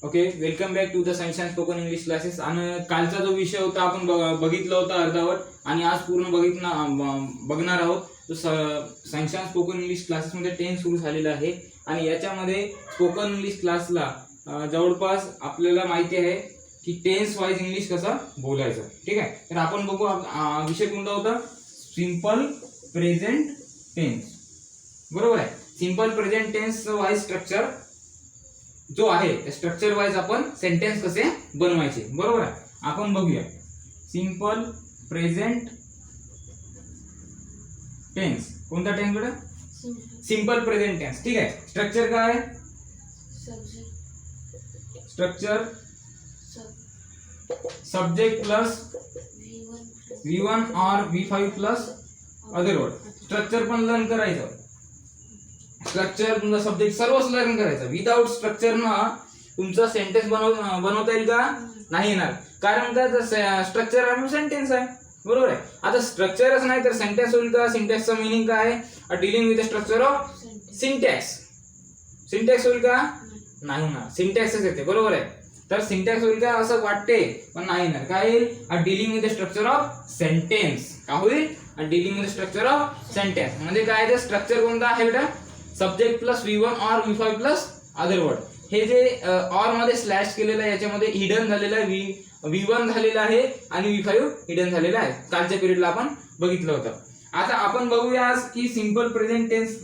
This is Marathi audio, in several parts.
Okay, welcome back to the science and spoken English classes. आणि कालचा जो विषय होता आपण बघितला होता अर्धावट, आणि आज पूर्ण बघणार आहोत. तो सायन्स अँड स्पोकन इंग्लिश क्लासेसमध्ये 10 सुरू झालेला आहे. आणि याच्यामध्ये स्पोकन इंग्लिश क्लासला जवळपास आपल्याला माहिती आहे की टेन्स वाईज इंग्लिश कसं बोलायचं. ठीक आहे, तर आपण बघू विषय कोणता होता. Simple present tense. बरोबर आहे. Simple present tense wise structure जो आहे त्या स्ट्रक्चर वाईज आपण सेंटेन्स कसे बनवायचे. बरोबर आहे. आपण बघूया सिंपल प्रेझेंट टेन्स. कोणता टेन्स बेटा? Simple present tense. ठीक आहे. स्ट्रक्चर काय आहे? स्ट्रक्चर सब्जेक्ट प्लस V1 और V5 plus other word. Structure पण लर्न करायचं. स्ट्रक्चर तुमचा सब्जेक्ट सर्वच लर्न करायचं. विदाउट स्ट्रक्चर ना तुमचा सेंटेन्स बनवता येईल का? नाही येणार. कारण का स्ट्रक्चर हा सेंटेन्स आहे. बरोबर आहे. आता स्ट्रक्चरच नाही तर सेंटेन्स होईल का? सिंटॅक्सचा मीनिंग काय आहे? Dealing with the structure of syntax. Syntax होईल का? नाही होणार. सिंटॅक्सच येते. बरोबर आहे. तर सिंटॅक्स होईल का असं वाटते पण नाही येणार. काय येईल? Dealing with the structure of sentence. का होईल? Dealing with the structure of sentence. म्हणजे काय ते स्ट्रक्चर कोणता आहे बेटा? सब्जेक्ट प्लस V1 और V5 प्लस अदर वर्ड. हे जे ऑर मध्ये स्लॅश केलेलं आहे याच्यामध्ये हिडन झालेलं आहे. V1 झालेला आहे आणि V5 हिडन झालेला आहे. कालच्या पिरियडला आपण बघितलं होतं. आता आपण बघूया आज की simple present tense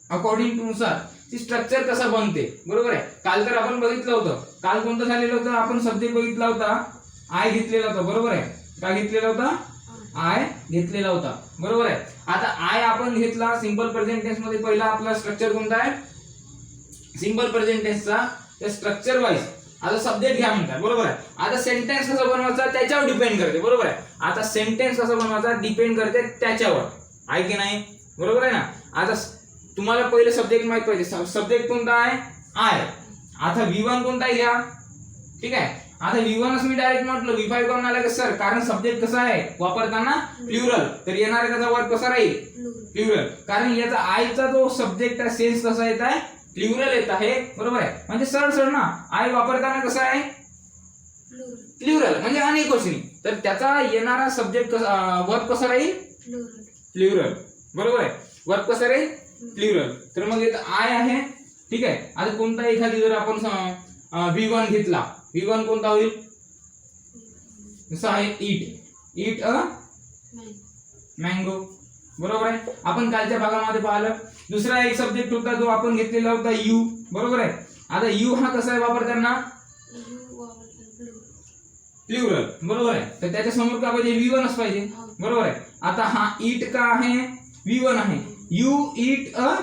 according to नुसार स्ट्रक्चर कसं बनते. बरोबर आहे. काल तर आपण बघितलं होतं. काल कोणतं झालेलं होतं? आपण सब्जेक्ट बघितला होता, आय घेतलेला होता. बरोबर आहे. काय घेतलेला होता? आय घेतलेला होता. बरोबर आहे. आता आय आपण घेतला. सिंपल प्रेझेंट टेन्स मध्ये पहिला आपला स्ट्रक्चर कोणता आहे? सिंपल प्रेझेंट टेन्सचा त्या स्ट्रक्चर वाईज आता सब्जेक्ट घ्या म्हणतात. बरोबर आहे. आता सेंटेन्स कसं बनवायचा त्याच्यावर डिपेंड करते. बरोबर आहे. आता सेंटेन्स कसं बनवायचा डिपेंड करते त्याच्यावर, आहे की नाही? बरोबर आहे ना. आता तुम्हाला पहिले सब्जेक्ट माहित पाहिजे. सब्जेक्ट कोणता आहे? आय. आता V1 कोणता आहे घ्या. ठीक आहे. आता V1च मी डायरेक्ट म्हटलं, V5 कोण आला का सर? कारण सब्जेक्ट कसा आहे वापरताना प्लुरल, तर येणारा त्याचा वर्ब कसा राहील? प्लुरल. कारण याचा आयचा जो सब्जेक्ट आहे सेन्स कसा येत आहे? प्लुरल येत आहे. बरोबर आहे. म्हणजे सर ना आय वापरताना कसा आहे? प्लुरल म्हणजे अनेकवचनी. तर त्याचा येणारा सब्जेक्ट वर्ब कसा राहील? प्लुरल. बरोबर आहे. वर्ब कसा राहील? प्लुरल. तर मग इथं आय आहे. ठीक आहे. आता कोणता एखादी जर आपण V1 घेतला, V1 कोणता होईल? जसं आहे ईट अ मँगो. बरोबर आहे. आपण कालच्या भागामध्ये पाहिलं. दुसरा एक सब्जेक्ट होता जो आपण घेतलेला होता यू. बरोबर आहे. आता यू हा कसा आहे वापरताना? प्लुरल. बरोबर आहे. तर त्याच्या समोर का पाहिजे? V1च पाहिजे. बरोबर आहे. आता हा ईट का आहे? V1 आहे. You eat a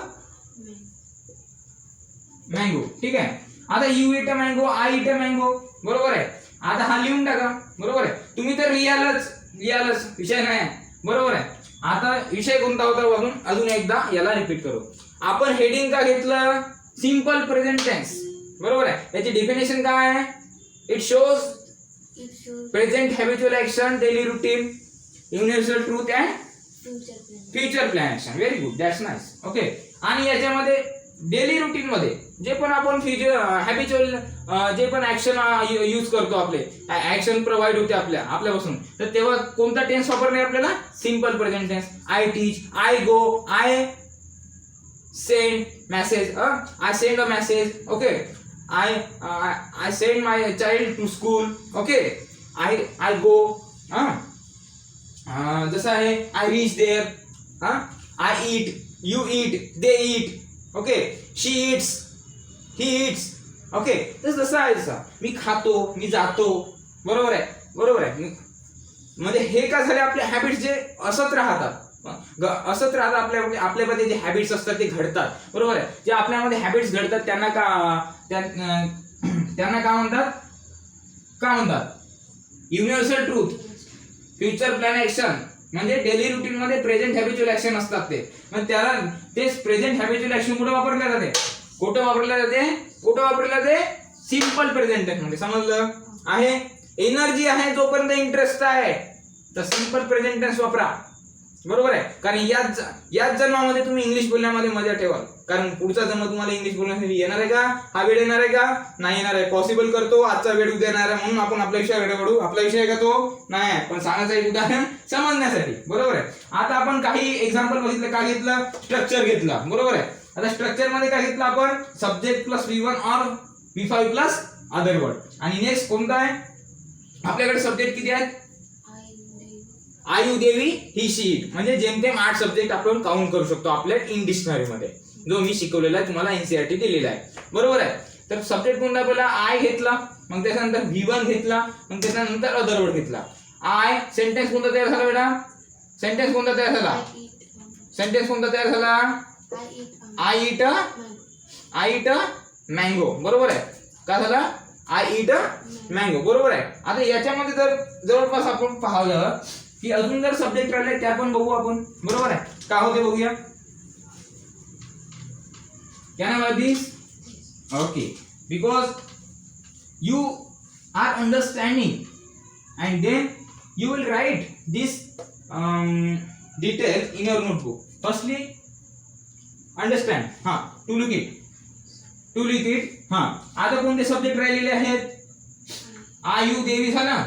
mango. ठीक आहे. आता you eat a mango, I eat a mango. बरोबर आहे. आता हा लिहून टाका. बरोबर आहे. तुम्ही तर रियालच विषय नाही. बरोबर आहे. आता विषय कोणता होता वरून अजून एकदा याला रिपीट करू. आपण हेडिंग का घेतलं? Simple present tense. बरोबर आहे. याची डेफिनेशन काय आहे? It shows present habitual action, daily routine, universal truth and future plan action. Very good, that's nice. Okay. आणि याच्यामध्ये डेली रुटीन मध्ये जे पण आपण हॅबिच्युअल जे पण ऍक्शन यूज करतो, आपले ऍक्शन प्रोव्हाइड होते आपल्यापासून, तर तेव्हा कोणता टेन्स वापरणे आपल्याला? Simple present tense. I teach, I go, I send message, I send a message. Okay. I send my child to school. Okay. I go. जसं आहे I reach there, I eat, you eat, they eat. Okay. She eats, he eats. Okay. तसं आहे. जसं मी खातो, मी जातो. बरोबर आहे. बरोबर आहे. म्हणजे हे काय झाले? आपले हॅबिट्स जे असत राहतात आपल्यामध्ये जे हॅबिट्स असतात ते घडतात. बरोबर आहे. जे आपल्यामध्ये हॅबिट्स घडतात त्यांना काय म्हणतात? Universal truth, future plan action. म्हणजे डेली रुटीन मध्ये प्रेझेंट हॅबिच्युअल ऍक्शन असतात ते. मग त्याला तेच प्रेझेंट हॅबिच्युअल ऍक्शन कुठे वापरले जाते? कुठे वापरले जाते? सिंपल प्रेझेंट टेन्स मध्ये. समजलं आहे? एनर्जी आहे जोपर्यंत इंटरेस्ट आहे तर सिंपल प्रेझेंट टेन्स वापरा. बरोबर आहे. कारण याच जन्मामध्ये तुम्ही इंग्लिश बोलण्यामध्ये मजा ठेवाल, कारण पुढचा जन्म तुम्हाला इंग्लिश बोलण्यासाठी येणार आहे का, हा वेळ येणार आहे का, नाही येणार आहे. पॉसिबल करतो आजचा वेळ उद्या येणार आहे म्हणून आपण आपल्या विषयाकडे वळू. आपला विषय आहे का तो नाही आहे, पण सांगायचं एक उदाहरण समजण्यासाठी. बरोबर आहे. आता आपण काही एक्झाम्पल बघितलं. काय घेतलं? स्ट्रक्चर घेतला. बरोबर आहे. आता स्ट्रक्चर मध्ये काय घेतलं आपण? सब्जेक्ट प्लस V1 और V5 प्लस अदर वर्ड. आणि नेक्स्ट कोणता आहे आपल्याकडे? सब्जेक्ट किती आहेत? आयु देवी ही शीट. म्हणजे जेमतेम 8 सब्जेक्ट आपण काउंट करू शकतो आपल्या इन डिक्शनरी मध्ये, जो मी शिकवलेला आहे तुम्हाला एनसीईआरटी दिलेला आहे. बरोबर आहे. तर सब्जेक्ट कोणता? पहिला आय घेतला, मग त्याच्यानंतर V1 घेतला, मग त्याच्यानंतर अदर वर्ड घेतला. आय सेंटेन्स कोणता तयार झाला बेटा? सेंटेन्स कोणता तयार झाला? सेंटेन्स कोणता तयार झाला? I it mango. बरोबर आहे. काय झाला? I it mango. बरोबर आहे. आता याच्यामध्ये जर जवळपास आपण पाहिलं की अजून जर सब्जेक्ट राहिले त्या पण बघू आपण. बरोबर आहे. काय होते बघूया. Can I this? Okay. Because you are understanding and then you will write this detail in your notebook. Firstly understand. हा. To look it. हा. आता कोणते सब्जेक्ट राहिलेले आहेत? आयु देवी झाला.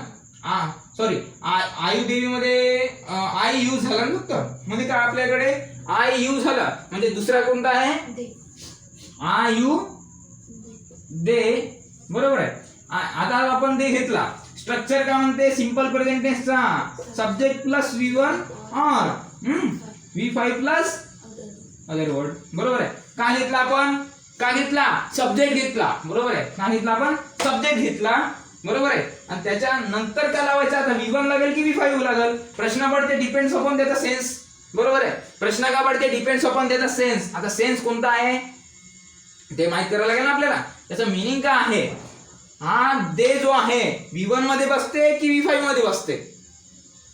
सॉरी, आयु देवी मध्ये आय यूज झाला ना फक्त. म्हणजे काय आपल्याकडे आय यूज झाला. म्हणजे दुसरा कोणता आहे? आयु दे. बरोबर आहे. आता आपण दे घेतला. स्ट्रक्चर काय म्हणते? सिंपल प्रेझेंट टेन्सचा सब्जेक्ट प्लस V1 और V5 प्लस अदर वर्ड. बरोबर आहे. काय घेतला आपण? काय घेतला? सब्जेक्ट घेतला. बरोबर आहे. काय घेतला आपण? सब्जेक्ट घेतला. बरोबर आहे. आणि त्याच्यानंतर काय लावायचं? आता V1 लागेल की V5 लागेल? प्रश्न पडते डिपेंड्स अपॉन त्याचा सेन्स. बरोबर आहे. प्रश्न का पडते? डिपेंड्स अपॉन त्याचा सेन्स. आता सेन्स कोणता आहे ते माहित करायला लागेल ना आपल्याला. त्याचं मिनिंग काय आहे? हा दे जो आहे V1 मध्ये बसते की V5 मध्ये बसते?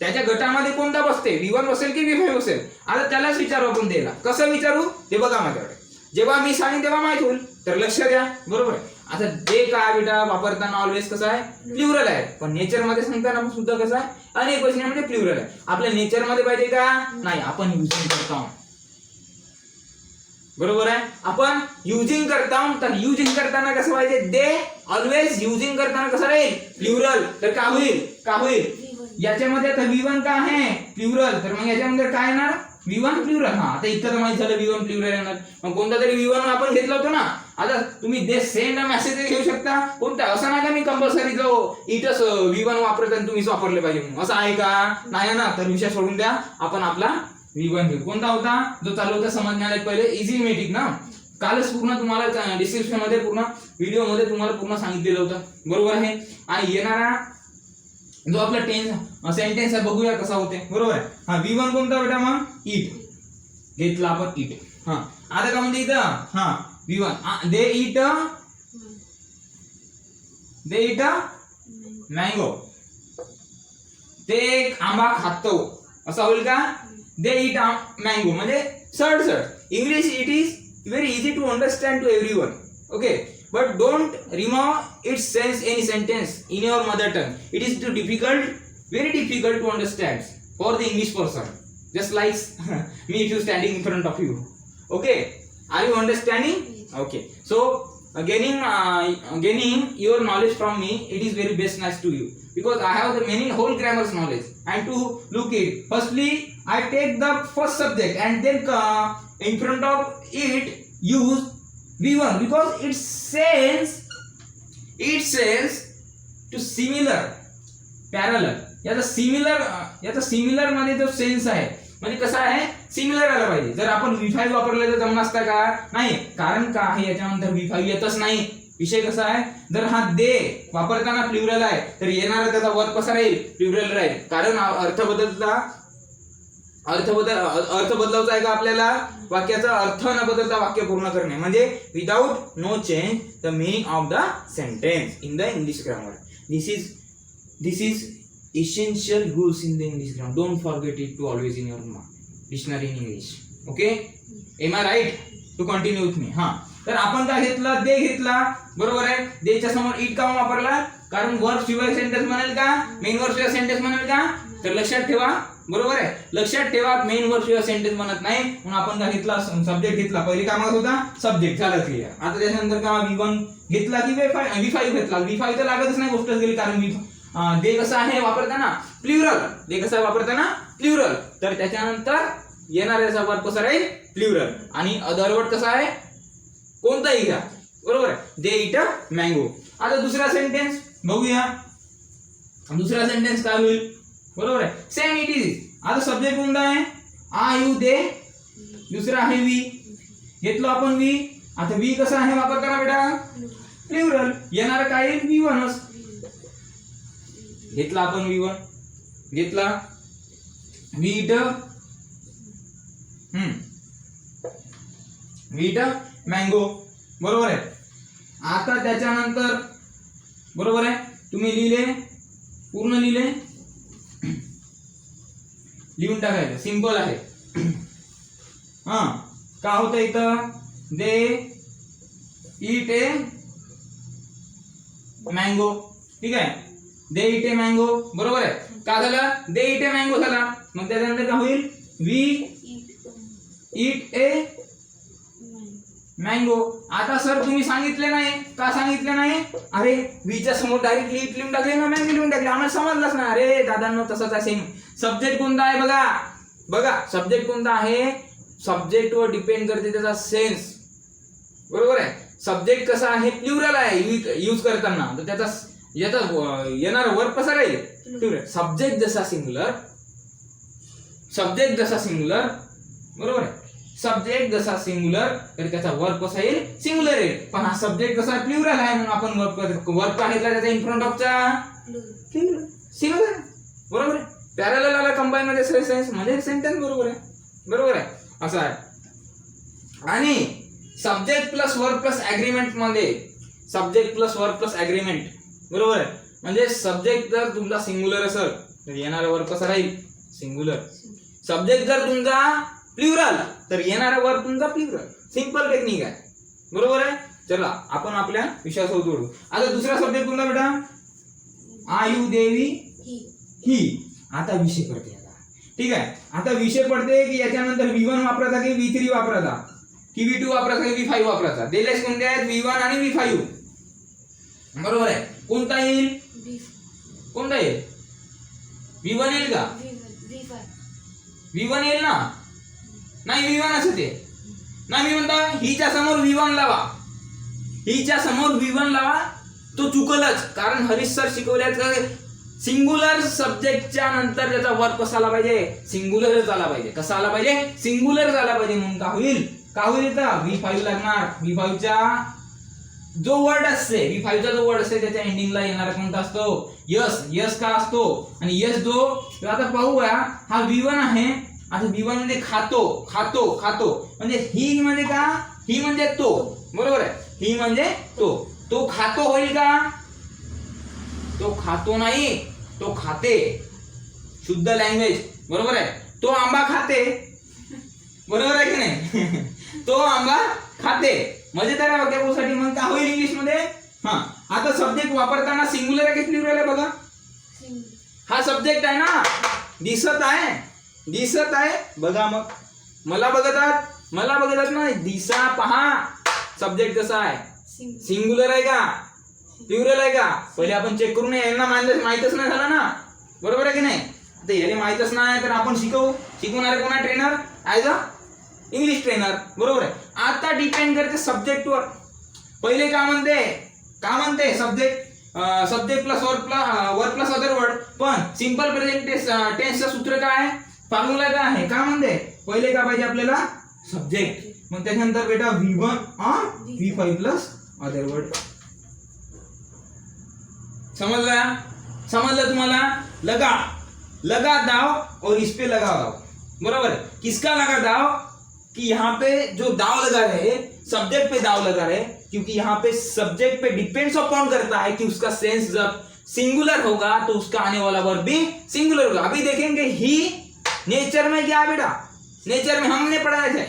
त्याच्या गटामध्ये कोणता बसते? V1 बसेल की V5 बसेल? आता त्यालाच विचारू आपण देला. कसं विचारू ते बघा माझ्याकडे. जेव्हा मी सांगेन तेव्हा माहित होईल, तर लक्ष द्या. बरोबर आहे. आता दे काय बेटा वापरताना ऑलवेज कसं आहे? प्लुरल आहे. पण नेचर मध्ये सांगताना सुद्धा कसं आहे? अनेक वचनामध्ये प्लुरल आहे. आपल्या नेचर मध्ये पाहिजे का? नाही, आपण युजिंग करतो. बरोबर आहे. आपण युजिंग करता. तर युजिंग करताना कसं पाहिजे? दे ऑलवेज युजिंग करताना कसं राहील? प्लुरल. तर काय होईल? काय होईल? याच्यामध्ये आता V1 काय आहे? प्लुरल. तर मग याच्यामध्ये काय येणार? V1 plural. हा. आता इतकं तर माहित झालं V1 प्लुरल येणार. मग कोणता तरी V1 आपण घेतलं होतं ना. आता तुम्ही दे सेंड मेसेज घेऊ शकता. कोणता? असं नाही का मी कंपल्सरी जो इटच V1 वापरत आणि तुम्हीच वापरले पाहिजे म्हणून. असं आहे का? नाही ना. तर विषय सोडून द्या. आपण आपला V1 घेऊ. कोणता होता जो चालू होता समजण्याला? पहिले इझीमेटिक ना. कालच पूर्ण तुम्हाला डिस्क्रिप्शन मध्ये पूर्ण व्हिडिओ मध्ये तुम्हाला पूर्ण सांगितलेलं होतं. बरोबर आहे. आणि येणारा जो आपला सेंटेन्स आहे बघूया कसा होते. बरोबर आहे. हा V1 कोणता बेटा? मग इट घेतला आपण. इट. हा. आता काय म्हणते इथं? हा V1 दे इट मँगो. ते एक आंबा खातो असं होईल का? दे इट मँगो म्हणजे सड. English it is very easy to understand to everyone. Okay. But don't remove its sense any sentence in your mother tongue. It is too difficult, very difficult to understand for the English person. Just like me if you standing in front of you. Okay, are you understanding? Okay. So gaining your knowledge from me, it is very best nice to you because I have the many whole grammars knowledge. And to look it, firstly I take the first subject and then in front of it use V1 because it says to similar, parallel. याचा सिमिलर मध्ये जो सेन्स आहे म्हणजे कसा आहे? सिमिलर आला पाहिजे. जर आपण V5 वापरले तर जमणार असता का? नाही. कारण का आहे याच्यानंतर V5 येतच नाही. विषय कसा आहे? जर हा दे वापरताना प्लुरल आहे तर येणारा त्याचा वर्ब कसा राहील? प्लुरल राहील. कारण अर्थ बदलावचा आहे का आपल्याला? वाक्याचा अर्थ न बदलता वाक्य पूर्ण करणे म्हणजे without no change the meaning of the sentence in the English grammar. This is essential rules in the English grammar. Don't forget it to always in your dictionary in English. Okay? Am I right? To continue with me. हा. तर आपण काय घेतलं? दे घेतला. बरोबर आहे. देच्या समोर इट का वापरला? कारण वर्ब शिवाय सेंटेन्स म्हणेल का? मेन वर्ब शिवाय सेंटेन्स म्हणेल का? तर लक्षात ठेवा बरोबर आहे. लक्षात ठेवा मेन वर्ड शिवाय सेंटेन्स बनत नाही. म्हणून आपण काय घेतला, सब्जेक्ट घेतला. पहिले काय मागत होता सब्जेक्ट, झालं क्लिअर. आता त्याच्यानंतर का V1 घेतला की V5 घेतला. V5 तर लागतच नाही, गोष्टच गेली, कारण दे कसं आहे वापरताना प्लुरल. दे कसं वापरताना प्लुरल. तर त्याच्यानंतर येणाऱ्याचा वर्ब कसा राहील प्लुरल. आणि अदर वर्ड कसा आहे कोणताही घ्या, बरोबर आहे. दे इट अ मँगो. आता दुसरा सेंटेन्स बघूया. दुसरा सेंटेन्स काय होईल, बरोबर आहे. Same it is. आता सब्जेक्ट कोणता आहे आय यू दे, दुसरा आहे वी. घेतलो आपण वी. आता वी कसा आहे वापरताना बेटा प्लुरल. येणार काय येईल V1. घेतला आपण V1, घेतला वीट वीट मँगो, बरोबर आहे. आता त्याच्यानंतर बरोबर आहे तुम्ही लिहिले, पूर्ण लिहिले, लिहून टाकायचं, सिंपल आहे. हा का होतं इथं दे ईट ए मँगो. ठीक आहे, दे इट ए मँगो, बरोबर आहे. का झालं दे इट ए मँगो झाला. मग त्याच्यानंतर काय होईल वी इट ए मँगो. आता सर तुम्ही सांगितले नाही, का सांगितले नाही, अरे वीच्या समोर डायरेक्टली इट लिहून टाकले ना, मँगो लिहून टाकले, आम्हाला समजलंच ना. अरे दादांनो तसंच आहे सेम. सब्जेक्ट कोणता आहे बघा, बघा सब्जेक्ट कोणता आहे, सब्जेक्ट वर डिपेंड करते त्याचा सेन्स, बरोबर आहे. सब्जेक्ट कसा आहे प्लुरल आहे यूज करताना, तर त्याचा याचा येणार वर्ब कसा राहील प्लुरल. सब्जेक्ट जसा सिंगुलर, सब्जेक्ट जसा सिंगुलर, बरोबर आहे. सब्जेक्ट जसा सिंगुलर तर त्याचा वर्ब कसा येईल सिंगुलर येईल. पण हा सब्जेक्ट कसा प्लुरल आहे म्हणून आपण वर्ब का घेतला त्याचा इन फ्रंट ऑफचा सिंगुलर, बरोबर आहे. पॅरलल आला कंबाईन मध्ये सेन्स म्हणजे सेंटेन्स, बरोबर आहे, बरोबर आहे, असं आहे. आणि subject plus verb plus agreement मध्ये, subject plus verb plus agreement, बरोबर आहे. म्हणजे सब्जेक्ट जर तुमचा सिंगुलर असेल तर येणारा वर्ब कसा राहील सिंगुलर. सब्जेक्ट जर तुमचा प्लुरल तर येणारा वर्ब तुमचा प्लुरल. सिंपल टेक्निक आहे, बरोबर आहे. चला आपण आपल्या विषयासोबत जोडू. आता दुसरा सब्जेक्ट कोणता बेटा आय यू देवी ही. आता विषय पडते आता, ठीक आहे. आता विषय पडते की याच्यानंतर V1 वापरायचा की V3 वापरायचा की V2 वापरायचा की V5 वापरायचा. दिलेस कोणते आहेत V1 आणि V5, बरोबर आहे. कोणता येईल, कोणता येईल V1 येईल का, V1 येईल ना, नाही V1 असं ते नाही. मी म्हणतो हिच्या समोर V1 लावा, हिच्या समोर V1 लावा, तो चुकलच. कारण हरीश सर शिकवल्यात सिंगुलर सब्जेक्टच्या नंतर त्याचा वर्ब कसा आला पाहिजे सिंगुलरच आला पाहिजे. कसा आला पाहिजे सिंगुलर आला पाहिजे. म्हणून का होईल, का होईल इथं V5 लागणार. V5 चा जो वर्ड असते, V5 चा जो वर्ड असते त्याच्या एंडिंगला येणारा कोणता असतो यस. यस का असतो आणि यस जो. आता पाहूया हा V1 आहे. आता V1 म्हणजे खातो, खातो, खातो म्हणजे ही म्हणजे का, ही म्हणजे तो, बरोबर आहे. ही म्हणजे तो खातो होईल का, तो खातो नाही, तो खाते. शुद्ध लँग्वेज, बरोबर आहे. तो आंबा खाते, बरोबर आहे की नाही. तो आंबा खाते. मजेदार आहे वाक्यासाठी. मग काय होईल इंग्लिश मध्ये. हा आता सब्जेक्ट वापरताना सिंगुलर आहे की प्लुरल आहे बघा. हा सब्जेक्ट आहे ना, दिसत आहे, दिसत आहे बघा. मग मला बघतात ना, दिसा पहा सब्जेक्ट कसा आहे सिंगुलर आहे का प्लुरल आहे का. पहिले आपण चेक करू नये, यांना माहितच नाही झालं ना, बरोबर आहे की नाही. आता याला माहितच नाही तर आपण शिकवणारे कोणा trainer as a English trainer, बरोबर आहे. आता डिपेंड करते सब्जेक्ट वर. पहिले का म्हणते subject plus verb plus other word. पण सिंपल प्रेझेंट टेन्सचं सूत्र काय आहे, फॉर्म्युला काय आहे, का म्हणते पहिले का पाहिजे आपल्याला सब्जेक्ट. मग त्याच्यानंतर बेटा V1 V5 plus other word. समजलं तुम्हाला. लगा दाव और इस पे लगा दाव, बरोबर है. किसका लगा दाव कि यहाँ पे जो दाव लगा रहे सब्जेक्ट पे दाव लगा रहे, क्योंकि यहाँ पे सब्जेक्ट पे डिपेंड्स अपॉन करता है कि उसका सेंस जब सिंगुलर होगा तो उसका आने वाला वर्ब भी सिंगुलर होगा. अभी देखेंगे ही नेचर में क्या बेटा, नेचर में हमने पढ़ाए थे,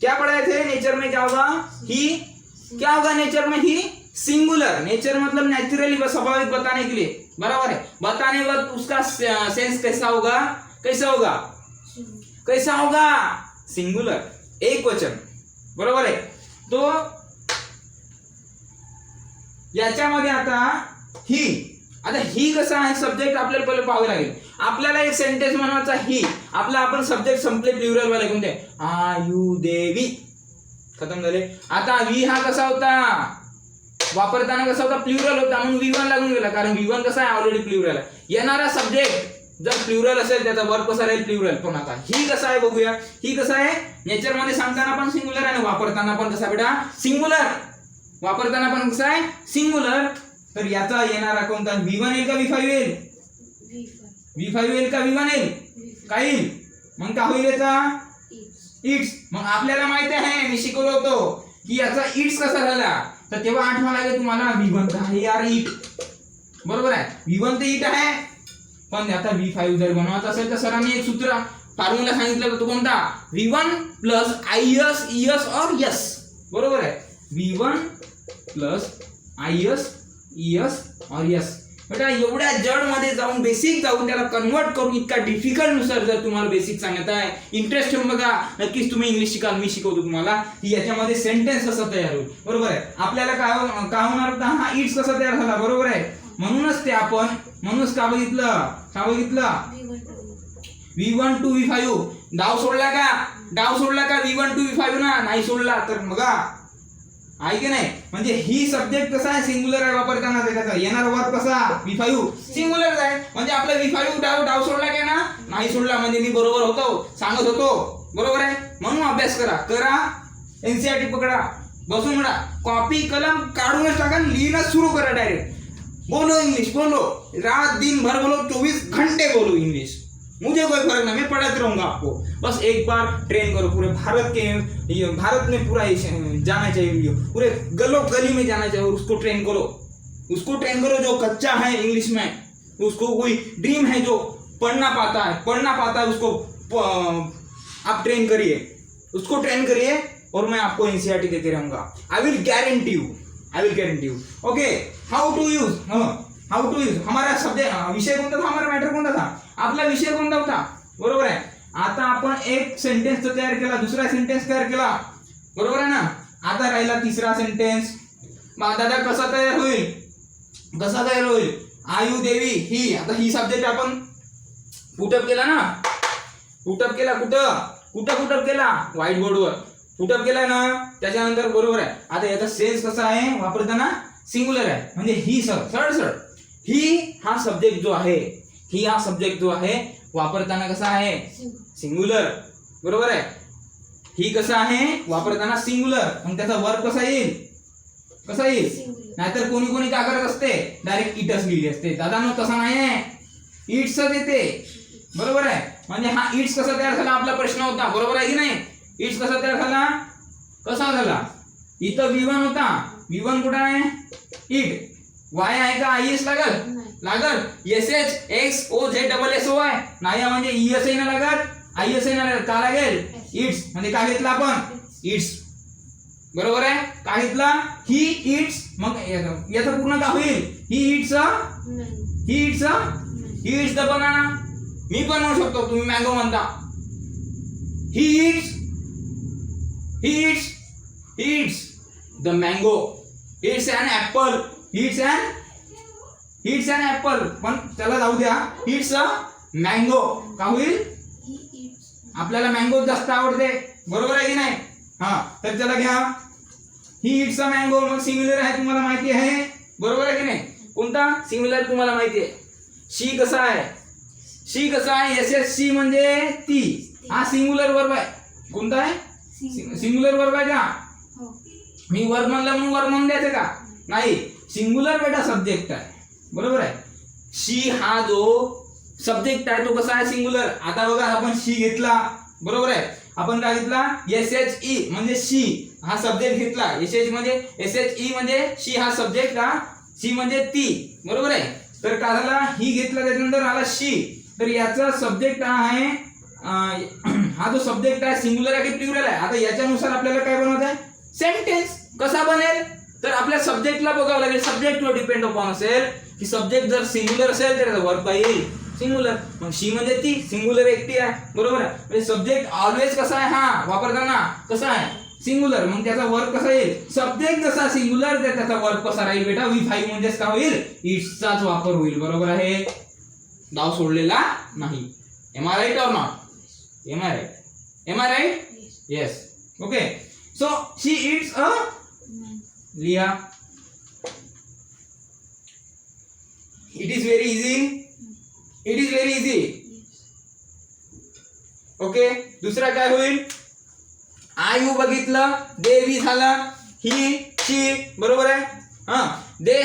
क्या पढ़ाए थे नेचर में क्या होगा, ही क्या होगा नेचर में, ही सिंगुलर. नेचर मतलब नेचुरली, स्वाभाविक बताने के लिए, बराबर है. बताने वक्त उसका सेंस कैसा होगा कैसा होगा, कैसा होगा, सिंगुलर, एक वचन, बरोबर आहे. तो याच्यामध्ये आता ही कसं आहे सब्जेक्ट आपल्याला पहिले पाहावे लागेल. आपल्याला एक सेंटेन्स बनवायचा ही, आपण सब्जेक्ट संपले प्लुरल वाले कोणते, आयुदेवी, खतम झाले. आता वी हा कसा होता, वापरताना कसा होता, प्लुरल होता, म्हणून V1 लागून गेला, कारण V1 कसा आहे ऑलरेडी प्लुरल आहे. येणारा सब्जेक्ट जर प्लुरल असेल त्याचा वर्ब कसा राहील, प्लुरल. पण आता ही कसा आहे बघूया. ही कसं आहे, नेचर मध्ये सांगताना पण सिंगुलर आणि वापरताना पण कसा बेटा, सिंगुलर. वापरताना पण कसं आहे, सिंगुलर. तर याचा येणारा कोणता, V1 येईल का V5 येईल, V5 येईल का V1 येईल, काय येईल, मग का होईल याचा, इट्स. मग आपल्याला माहिती आहे, मी शिकवलो होतो की याचा इट्स कसा झाला, तर तेव्हा आठवा लागेल तुम्हाला V1 का आहे यार इट, बरोबर आहे. V1 ते इट आहे, पण आता V5 जर बनवायचा असेल तर सरांनी एक सूत्र फॉर्म्युला सांगितलं होतं, कोणता, V1 प्लस IS ES और यस, बरोबर आहे. V1 प्लस IS ES और यस. बेटा एवढ्या जड मध्ये जाऊन बेसिक जाऊन त्याला कन्वर्ट करून इतका डिफिकल्ट नुसार जर तुम्हाला बेसिक सांगत आहे, इंटरेस्ट ठेवून बघा, नक्कीच तुम्ही इंग्लिश शिकाल. मी शिकवतो तुम्हाला की याच्यामध्ये सेंटेन्स कसा तयार होईल, बरोबर आहे. आपल्याला काय होणार होता, हा इट्स कसा तयार झाला, बरोबर आहे. म्हणूनच ते आपण का बघितलं V1 to V5. डाव सोडला का V1 to V5 ना, नाही सोडला तर बघा आहे की नाही. म्हणजे ही सब्जेक्ट कसा आहे, सिंगुलर आहे वापरताना, त्याचा येणार वर्ब कसा, V5 सिंगुलर आहे. म्हणजे आपला V5 डाव सोडला का ना, नाही सोडला, म्हणजे मी बरोबर होतो, सांगत होतो, बरोबर आहे. म्हणून अभ्यास करा, NCERT पकडा, बसून म्हणा, कॉपी कलम काढूनच टाका, लिहिणं सुरू करा, डायरेक्ट बोलो इंग्लिश, बोलो रात दिन भर बोलो, 24 घंटे बोलो इंग्लिश, मुझे कोई फर्क नहीं, मैं पढ़ाते रहूंगा आपको. बस एक बार ट्रेन करो, पूरे भारत में पूरा जाना चाहिए वीडियो, पूरे गली में जाना चाहिए, उसको ट्रेन करो जो कच्चा है इंग्लिश में, उसको कोई ड्रीम है जो पढ़ना पाता है उसको आप ट्रेन करिए और मैं आपको NCERT देते रहूंगा. I will guarantee you. Okay, how to use. हमारा सब्जेक्ट विषय कोणता था, हमारा मॅटर कोणता था, आपला विषय कोणता होता, बरोबर आहे. आता आपण एक सेंटेन्स तयार केला, दुसरा सेंटेन्स तयार केला, बरोबर आहे ना. आता राहिला तिसरा सेंटेन्स. मग दादा कसा तयार होईल, आयु देवी ही. आता ही सब्जेक्ट आपण पुटअप केला ना, पुटअप केला व्हाईट बोर्डवर पुटअप केला ना. त्याच्यानंतर बरोबर आहे, आता याचा सेन्स कसा आहे, वापरताना सिंगुलर आहे. म्हणजे ही सरळ ही हा सब्जेक्ट जो आहे वापरताना कसा आहे, सिंगुलर, बरोबर आहे. ही कसा आहे, वापरताना सिंगुलर. मग त्याचा वर्ब कसा येईल, नाहीतर कोणी काय करत असते, डायरेक्ट इटच लिहिली असते. दादा तसा नाही आहे, इट्सच येते, बरोबर आहे. म्हणजे हा इट्स कसा तयार झाला आपला प्रश्न होता, बरोबर आहे की नाही. इट्स कसा तयार झाला, इथं V1 होता, V1 कुठं आहे, इट. वाय आहे का, IS लागल, SHXOZSSO आहे, नाही म्हणजे ES नाही लागत, IS नाही लागत, का लागेल, इट्स. म्हणजे काय घेतला आपण, इट्स, बरोबर आहे. काय घेतला, ही इट्स. मग याचं पूर्ण का होईल, ही इट्स द बनाना. मी पण म्हणू शकतो, तुम्ही मँगो म्हणता, he eats the mango, it's an apple, it's an apple. पण त्याला जाऊ द्या, इट्स अ मँगो. का होईल, आपल्याला मँगो जास्त आवडते, बरोबर आहे की नाही. हा, तर त्याला घ्या, ही इट्स अ मँगो. मग सिंगुलर आहे, तुम्हाला माहिती आहे, बरोबर आहे की नाही. कोणता सिंगुलर तुम्हाला माहिती आहे. शी कसा आहे, SSC म्हणजे ती. हा सिंगुलर वर्ब आहे. कोणता आहे, सिंगुलर वर्ब आहे का. मी वर्ब म्हणलं म्हणून वर्ब म्हणून द्यायचं का, नाही. सिंगुलर बेटा सब्जेक्ट आहे, बरोबर आहे. शी हा जो सब्जेक्ट आहे तो कसा आहे, सिंगुलर. आता बघा, आपण शी घेतला, बरोबर आहे. आपण काय घेतला, SHE म्हणजे शी हा सब्जेक्ट घेतला. SHE म्हणजे शी हा सब्जेक्ट, हा शी म्हणजे ती, बरोबर आहे. तर काय झाला, ही घेतला, त्याच्यानंतर आला शी. तर याचा सब्जेक्ट आहे, हा जो सब्जेक्ट आहे सिंगुलर आहे की प्लुरल आहे. आता याच्यानुसार आपल्याला काय बनवायचं आहे, सेंटेन्स कसा बनेल. तर आपल्या सब्जेक्टला बघावं लागेल, सब्जेक्टवर डिपेंड अपॉन असेल की सब्जेक्ट जर सिंगुलर असेल तर वर्ब काय येईल, सिंगुलर. मग शी म्हणजे ती सिंगुलर एकटी आहे, बरोबर आहे. म्हणजे सब्जेक्ट ऑलवेज कसा आहे, हा वापरताना कसा आहे, सिंगुलर. मग त्याचा वर्क कसा येईल, सब्जेक्ट जसा सिंगुलर त्याचा वर्क कसा राहील बेटा, V5 म्हणजेच काय होईल, इट्सचाच वापर होईल. बरोबर आहे, डाव सोडलेला नाही. Am I right or not, am I right, am I right, yes. Okay, so she eats a, लिहा. It is very easy, it is very easy. Okay, दुसरा काय होईल, आय यू बघितलं, दे वी झाला, ही शी, बरोबर आहे. हा, दे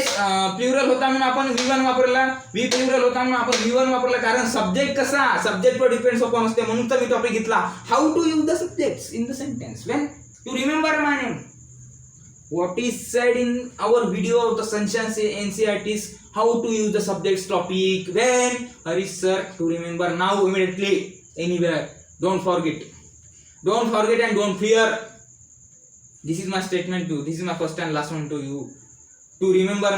प्लुरल होता म्हणून आपण V1 वापरला, वी प्लुरल होता म्हणून आपण V1 वापरला. कारण सब्जेक्ट कसा, सब्जेक्ट वर डिपेंड्स अपॉन असते, म्हणून तर मी टॉपिक घेतला, how to use the subjects in the sentence when to remember my name. What is said in our video of the Sunshine NCERT's how to use the subjects topic when Harish sir to remember now immediately anywhere. Don't forget, don't forget and don't fear. This is my statement to, this is my first and last one to you, to remember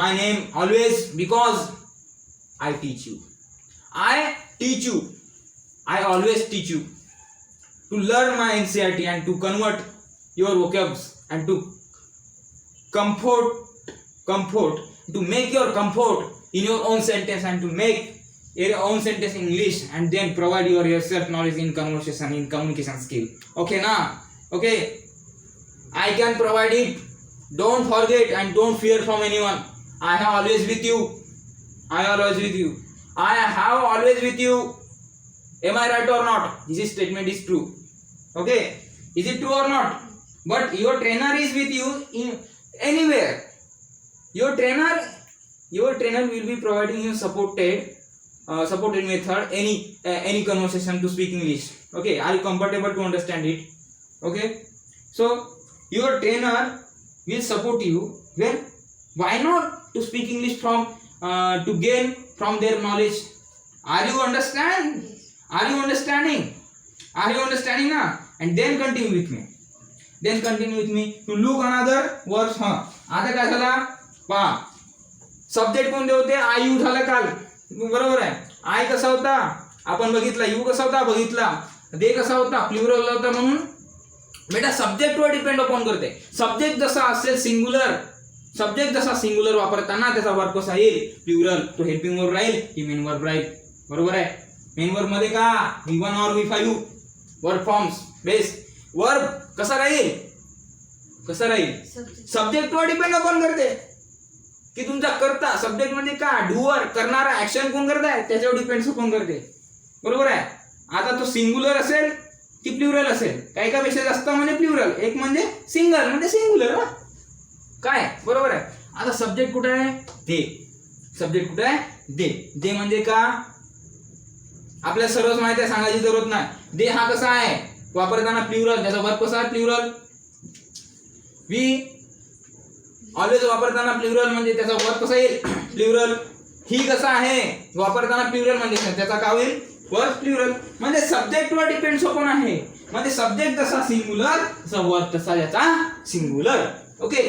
my name always, because I teach you, I teach you, I always teach you to learn my NCERT and to convert your vocabs and to comfort to make your comfort in your own sentence and to make your own sentence in English and then provide yourself knowledge in conversation, in communication skill. Okay na, okay, I can provide it. Don't forget and don't fear from anyone. I have always with you, I always with you, I have always with you. Am I right or not? This statement is true. Okay, is it true or not? But your trainer is with you in anywhere. Your trainer will be providing you supported method, any conversation to speak English. Okay, are you comfortable to understand it? Okay, so your trainer will support you when, why not to speak English from to gain from their knowledge. Are you understand? Are you understanding? Are you understanding now? And then continue with me. Then continue with me to look another words. हा, आता काय झाला पहा, सब्जेक्ट कोणते होते, आय यू झाला काल, बरोबर आहे. आय कसा होता आपण बघितला, यू कसा होता बघितला, दे कसा होता प्लुरल होता. म्हणून बेटा सब्जेक्ट वर डिपेंड अपॉन करते. सब्जेक्ट जसा असेल सिंगुलर, सब्जेक्ट जसा सिंगुलर वापरताना त्याचा वर्ब कसा येईल, प्लुरल. तो हेल्पिंग वर्ब राहील की मेन वर्ब राहील, बरोबर आहे. मेन वर्ब मध्ये का V1 और V5 verb forms base. Verb कसा राहील, कसा राहील, सब्जेक्ट वर डिपेंड अपॉन करते की तुमचा करता. सब्जेक्ट म्हणजे का, डुअर, करणारा, ऍक्शन कोण करताय त्याच्यावर डिपेंड्स अपॉन करते, बरोबर आहे. आता तो सिंगुलर असेल की प्लुरल असेल, काही का पेक्षा जास्त म्हणजे प्लुरल, एक म्हणजे सिंगल म्हणजे सिंगुलर काय, बरोबर आहे. आता सब्जेक्ट कुठे आहे, दे. सब्जेक्ट कुठे आहे, दे. दे म्हणजे का आपल्याला सर्वच माहिती आहे, सांगायची जरूरत नाही. दे हा कसा आहे वापरताना प्लुरल, त्याचा वर्ब कसा आहे प्लुरल. वी ऑलवेज वापरताना प्लुरल म्हणजे त्याचा वर्ब कसा येईल प्लुरल. ही कसा आहे वापरताना प्लुरल म्हणजे त्याचा काय होईल वर्ब प्लुरल. म्हणजे सब्जेक्ट वर डिपेंड्स अपॉन आहे. म्हणजे सब्जेक्ट जसा सिंगुलर तसा वर्ब तसा याचा सिंगुलर. ओके.